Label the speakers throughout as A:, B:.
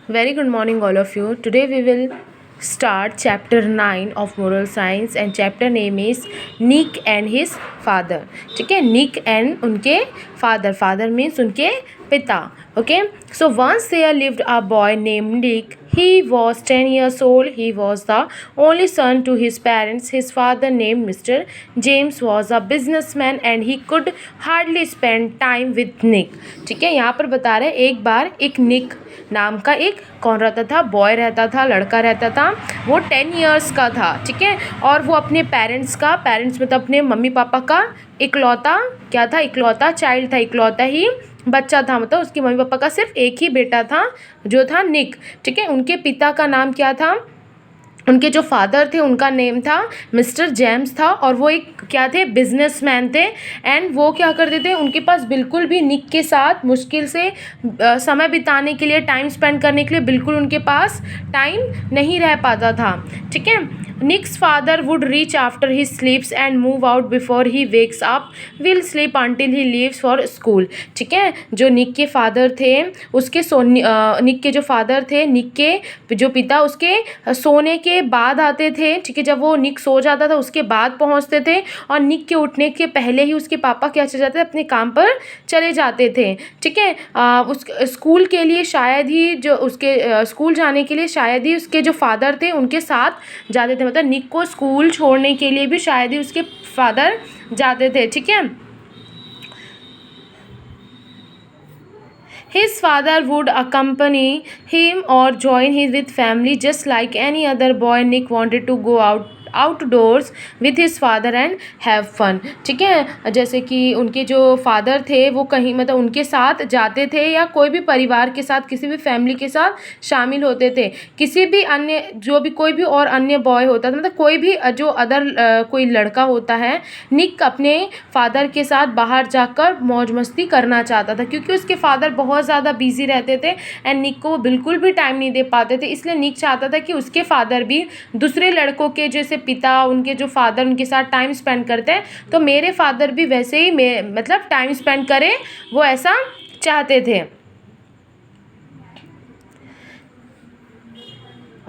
A: Very good morning, all of you. Today we will start chapter 9 of moral science and chapter name is Nick and his father. ठीक है, Nick and उनके father means उनके पिता. Okay, so once there lived a boy named Nick. He was 10 years old. He was the only son to his parents. His father, named Mr. James, was a businessman and he could hardly spend time with Nick. ठीक है, यहाँ पर बता रहे एक बार एक निक नाम का एक कौन रहता था, बॉय रहता था, लड़का रहता था. वो 10 ईयर्स का था. ठीक है, और वो अपने पेरेंट्स मतलब अपने मम्मी पापा का इकलौता क्या था, इकलौता चाइल्ड था, इकलौता ही बच्चा था. मतलब उसके मम्मी पापा का सिर्फ एक ही बेटा था जो था निक. ठीक है, उनके पिता का नाम क्या था, उनके जो फादर थे उनका नेम था मिस्टर जेम्स था और वो एक क्या थे, बिजनेसमैन थे. एंड वो क्या करते थे, उनके पास बिल्कुल भी निक के साथ मुश्किल से समय बिताने के लिए, टाइम स्पेंड करने के लिए बिल्कुल उनके पास टाइम नहीं रह पाता था. ठीक है, Nick's father would reach after he sleeps and move out before he wakes up, will sleep until he leaves for school. ठीक है, जो निक के फादर थे उसके निक के जो फादर थे, निक के जो पिता उसके सोने के बाद आते थे. ठीक है, जब वो निक सो जाता था उसके बाद पहुंचते थे और निक के उठने के पहले ही उसके पापा क्या चले जाते थे, अपने काम पर चले जाते थे. ठीक है, उस स्कूल के लिए शायद ही जो उसके स्कूल जाने के लिए शायद ही उसके जो फादर थे उनके साथ जाते थे. मतलब निक को स्कूल छोड़ने के लिए भी शायद ही उसके फादर जाते थे. ठीक है, his father would accompany him or join his with family just like any other boy. Nick wanted to go outdoors with his father and have fun. ठीक है, जैसे कि उनके जो फादर थे वो कहीं मतलब उनके साथ जाते थे या कोई भी परिवार के साथ, किसी भी फैमिली के साथ शामिल होते थे. किसी भी अन्य जो भी कोई भी और अन्य बॉय होता था, मतलब कोई भी जो अदर कोई लड़का होता है, निक अपने फादर के साथ बाहर जाकर मौज मस्ती करना चाहता था क्योंकि उसके फादर बहुत ज़्यादा बिजी रहते थे एंड निक को बिल्कुल भी टाइम नहीं दे पाते थे. इसलिए निक चाहता था कि उसके फादर भी दूसरे लड़कों के जैसे पिता, उनके जो फादर उनके साथ टाइम स्पेंड करते हैं, तो मेरे फादर भी वैसे ही मतलब टाइम स्पेंड करें, वो ऐसा चाहते थे.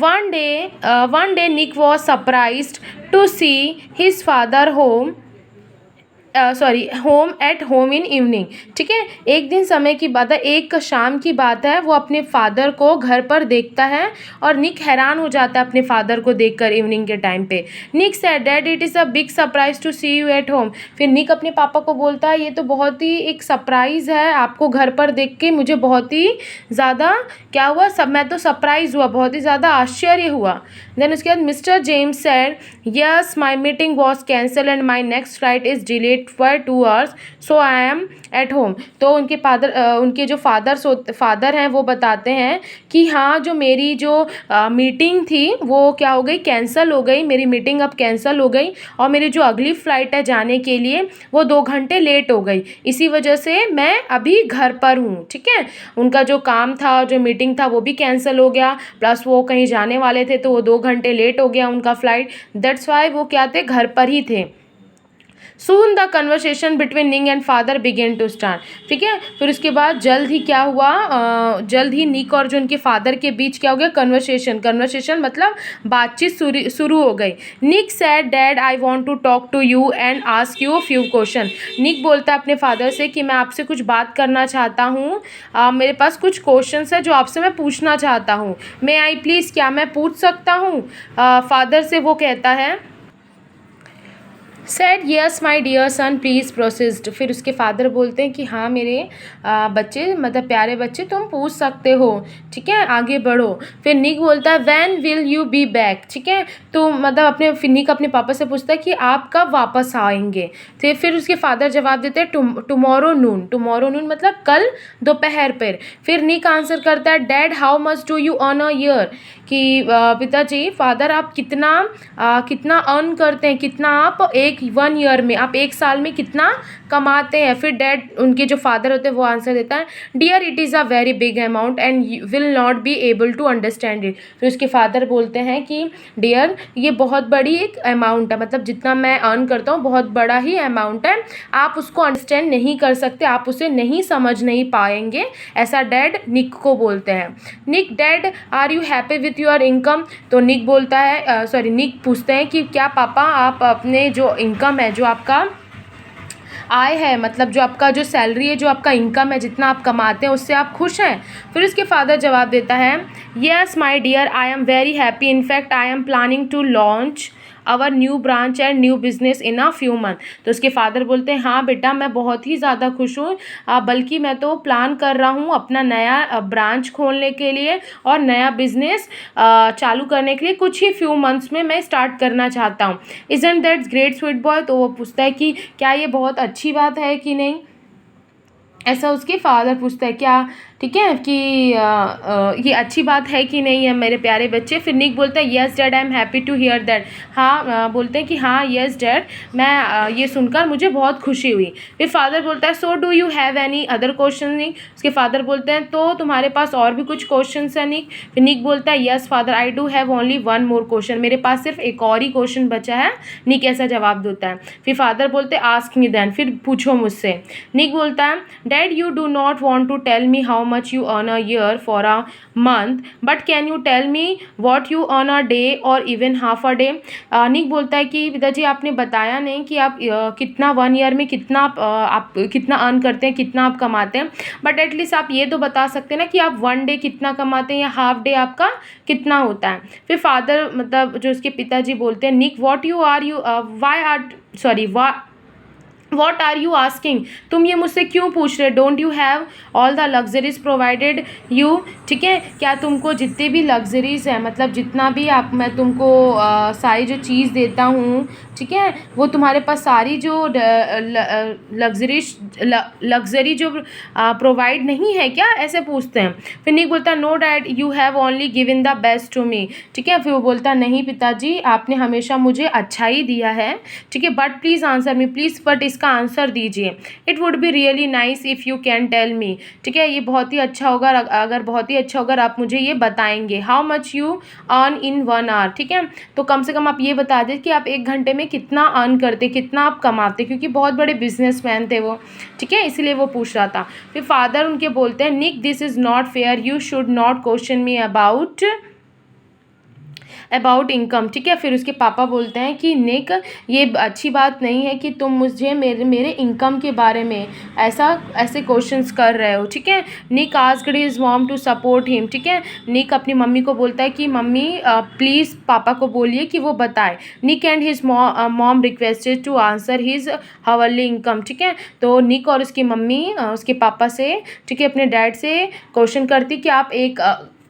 A: One day Nick was surprised to see his father home at home in evening. ठीक है, एक दिन समय की बात है, एक शाम की बात है, वो अपने फादर को घर पर देखता है और निक हैरान हो जाता है अपने फादर को देखकर इवनिंग के टाइम पे. Nick said dad it is a big surprise to see you at home. फिर निक अपने पापा को बोलता है ये तो बहुत ही एक सरप्राइज़ है, आपको घर पर देख के मुझे बहुत ही ज़्यादा क्या हुआ, मैं तो सरप्राइज़ हुआ, बहुत ही ज़्यादा आश्चर्य हुआ. देन उसके बाद mister James said yes my meeting was cancel and my next flight is delayed for 2 hours, so I am at home. तो उनके जो फादर हैं वो बताते हैं कि हाँ, जो मेरी जो मीटिंग थी वो क्या हो गई, कैंसिल हो गई, मेरी मीटिंग अब कैंसिल हो गई और मेरी जो अगली फ़्लाइट है जाने के लिए वो 2 घंटे लेट हो गई. इसी वजह से मैं अभी घर पर हूँ. ठीक है, उनका जो काम था, जो मीटिंग था वो भी कैंसिल हो गया, प्लस वो कहीं जाने वाले थे तो वो 2 घंटे लेट हो गया उनका फ़्लाइट. दैट्स वाई वो क्या थे, घर पर ही थे. Soon the conversation between Nick and father began to start. ठीक है, फिर उसके बाद जल्द ही क्या हुआ, जल्द ही निक और जो उनके फादर के बीच क्या हो गया, कन्वर्सेशन मतलब बातचीत शुरू हो गई. Nick said dad I want to talk to you and ask you few question. Nick बोलता है अपने फादर से कि मैं आपसे कुछ बात करना चाहता हूँ, मेरे पास कुछ क्वेश्चन है जो आपसे मैं पूछना चाहता हूँ. मे आई प्लीज़, क्या मैं पूछ सकता हूँ, फादर से वो कहता है. Said yes my dear son please proceed. फिर उसके फादर बोलते हैं कि हाँ मेरे बच्चे, मतलब प्यारे बच्चे, तुम पूछ सकते हो. ठीक है, आगे बढ़ो. फिर निक बोलता है when will you be back. ठीक है, तो मतलब निक अपने पापा से पूछता है कि आप कब वापस आएंगे. तो फिर उसके फादर जवाब देते हैं टुमारो नून मतलब कल दोपहर पर. फिर निक आंसर करता है dad how much do you earn a year, कि पिताजी फादर आप कितना अर्न करते हैं, कितना आप एक 1 ईयर में, आप 1 साल में कितना कमाते हैं। फिर डैड, उनके जो फादर होते हैं, वो आंसर देता है, dear it is a very big amount and will not be able to understand it. फिर उसके फादर बोलते हैं कि डियर ये बहुत बड़ी एक अमाउंट है, मतलब जितना मैं अर्न करता हूँ बहुत बड़ा ही अमाउंट है, आप उसको अंडरस्टैंड नहीं कर सकते, आप उसे नहीं समझ नहीं पाएंगे, ऐसा डैड निक को बोलते हैं। Nick, dad are you happy with your income? तो निक बोलता है निक पूछते हैं कि क्या पापा आप अपने जो इनकम है, जो आपका आय है, मतलब जो आपका जो सैलरी है, जो आपका इनकम है, जितना आप कमाते हैं उससे आप खुश हैं? फिर उसके फादर जवाब देता है, yes my dear I am very happy, in fact I am planning to launch our new branch and new business in a few month. तो उसके फादर बोलते हैं, हाँ बेटा मैं बहुत ही ज़्यादा खुश हूँ, बल्कि मैं तो प्लान कर रहा हूँ अपना नया ब्रांच खोलने के लिए और नया बिजनेस चालू करने के लिए, कुछ ही फ्यू मंथ्स में मैं स्टार्ट करना चाहता हूँ। Isn't that great sweet boy? तो वो पूछता है कि क्या ये बहुत अच्छी बात है कि नहीं, ऐसा उसके फादर पूछता है, क्या ठीक है कि ये अच्छी बात है कि नहीं है मेरे प्यारे बच्चे। फिर निक बोलता है, yes dad I am happy to hear that. हाँ बोलते हैं कि हाँ येस डैड, मैं ये सुनकर मुझे बहुत खुशी हुई। फिर फादर बोलता है, so do you have any other question Nick? उसके फादर बोलते हैं, तो तुम्हारे पास और भी कुछ क्वेश्चन है निक? फिर निक बोलता है, yes father I do have only 1 more question, मेरे पास सिर्फ एक और ही क्वेश्चन बचा है। निक ऐसा जवाब देता है। फिर फादर बोलते हैं, आस्क मी देन, फिर पूछो मुझसे। निक बोलता है, dad you do not want to tell me how much you earn a year for a month, but can you tell me what you earn a day or even half a day? निक बोलता है कि पिताजी आपने बताया नहीं कि आप कितना 1 ईयर में कितना आप कितना अर्न करते हैं, कितना आप कमाते हैं, बट एटलीस्ट आप ये तो बता सकते हैं ना कि आप 1 डे कितना कमाते हैं या हाफ डे आपका कितना होता है। फिर फादर, मतलब जो उसके पिताजी बोलते हैं, Nick what you are you why are sorry what are you asking? तुम ये मुझसे क्यों पूछ रहे? Don't you have all the luxuries provided you? ठीक है, क्या तुमको जितने भी लग्जरीज हैं, मतलब जितना भी मैं तुमको सारी जो चीज़ देता हूँ, ठीक है, वो तुम्हारे पास सारी जो लग्जरी जो प्रोवाइड नहीं है क्या, ऐसे पूछते हैं। फिर निक बोलता है, no dad you have only given the best to me. ठीक है, फिर वो बोलता है, नहीं पिताजी आपने हमेशा मुझे अच्छा ही दिया है, ठीक है, but please answer me please, but इसका आंसर दीजिए। It would be really nice if you can tell me. ठीक है, ये बहुत ही अच्छा होगा अगर बहुत ही अच्छा होगा आप मुझे ये बताएंगे। How much you earn in 1 hour? ठीक है, तो कम से कम आप ये बता दें कि आप 1 घंटे में कितना अर्न करते, कितना आप कमाते, क्योंकि बहुत बड़े बिजनेसमैन थे वो। ठीक है, इसलिए वो पूछ रहा था। फिर फादर उनके बोलते हैं, Nick this is not fair, you should not question me about income. ठीक है, फिर उसके पापा बोलते हैं कि निक ये अच्छी बात नहीं है कि तुम मुझे मेरे इनकम के बारे में ऐसे क्वेश्चंस कर रहे हो। ठीक है, Nick asked his mom to support him. ठीक है, निक अपनी मम्मी को बोलता है कि मम्मी प्लीज़ पापा को बोलिए कि वो बताए। Nick and his mom requested to answer his hourly income. ठीक है, तो निक और उसकी मम्मी उसके पापा से, ठीक है, अपने डैड से क्वेश्चन करती कि आप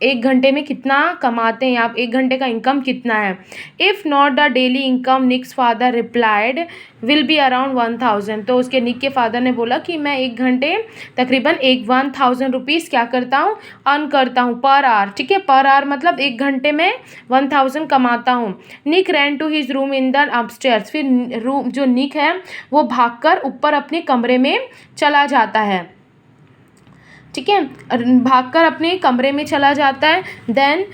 A: एक घंटे में कितना कमाते हैं, आप 1 घंटे का इनकम कितना है। If not the daily income, Nick's father replied, will be around 1000। तो उसके निक के फादर ने बोला कि मैं 1 घंटे तकरीबन 1000 रुपीज़ क्या करता हूँ, अर्न करता हूँ पर आवर। ठीक है, पर आवर मतलब 1 घंटे में 1000 कमाता हूँ। Nick ran to his room in the upstairs. फिर रूम जो निक है वो भागकर ऊपर अपने कमरे में चला जाता है। ठीक है, भागकर अपने कमरे में चला जाता है। Then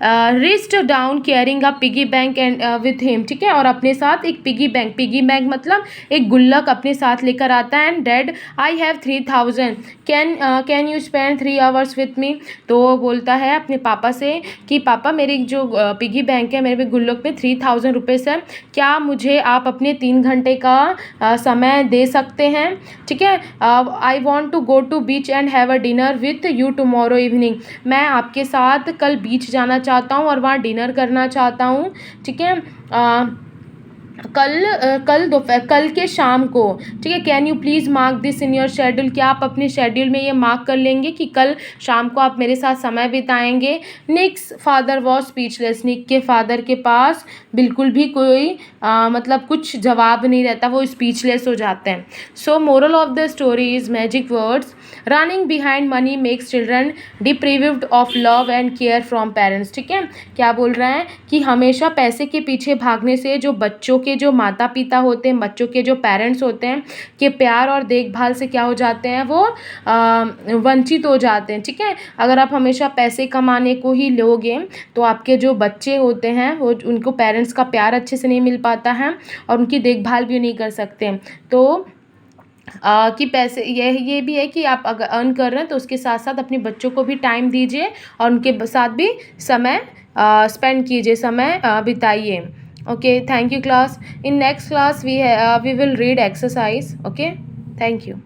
A: rushed down carrying a piggy bank and with him. ठीक है, और अपने साथ एक पिगी बैंक मतलब एक गुल्लक अपने साथ लेकर आता है। And dad I have 3000, can you spend 3 hours with me? तो वो बोलता है अपने पापा से कि पापा मेरी जो पिगी बैंक है, मेरे गुल्लक में 3000 रुपीज़ है, क्या मुझे आप अपने 3 घंटे का समय दे सकते हैं? ठीक है, I want to go to beach and have a dinner with you tomorrow evening. मैं आपके साथ कल बीच जाना चाहता हूँ और वहाँ डिनर करना चाहता हूँ। ठीक है, कल के शाम को, ठीक है। Can you please mark this in your schedule, क्या आप अपने शेड्यूल में ये मार्क कर लेंगे कि कल शाम को आप मेरे साथ समय बिताएंगे। निक्स फादर वॉज स्पीचलेस, निक के फादर के पास बिल्कुल भी कोई मतलब कुछ जवाब नहीं रहता, वो स्पीचलेस हो जाते हैं। So moral of the story is magic words, running behind money makes children deprived of love and care from parents, ठीक है। क्या बोल रहे हैं कि हमेशा पैसे के पीछे भागने से जो बच्चों के जो माता पिता होते हैं, बच्चों के जो पेरेंट्स होते हैं, के प्यार और देखभाल से क्या हो जाते हैं, वो वंचित हो जाते हैं, ठीक है। अगर आप हमेशा पैसे कमाने को ही लोगे तो आपके जो बच्चे होते हैं वो उनको पेरेंट्स का प्यार अच्छे से नहीं मिल पाता है और उनकी देखभाल भी नहीं कर सकते हैं। तो कि पैसे ये भी है कि आप अगर अर्न कर रहे हैं तो उसके साथ साथ अपने बच्चों को भी टाइम दीजिए और उनके साथ भी समय स्पेंड कीजिए, समय बिताइए। Okay, thank you class. In next class we will read exercise. Okay, thank you.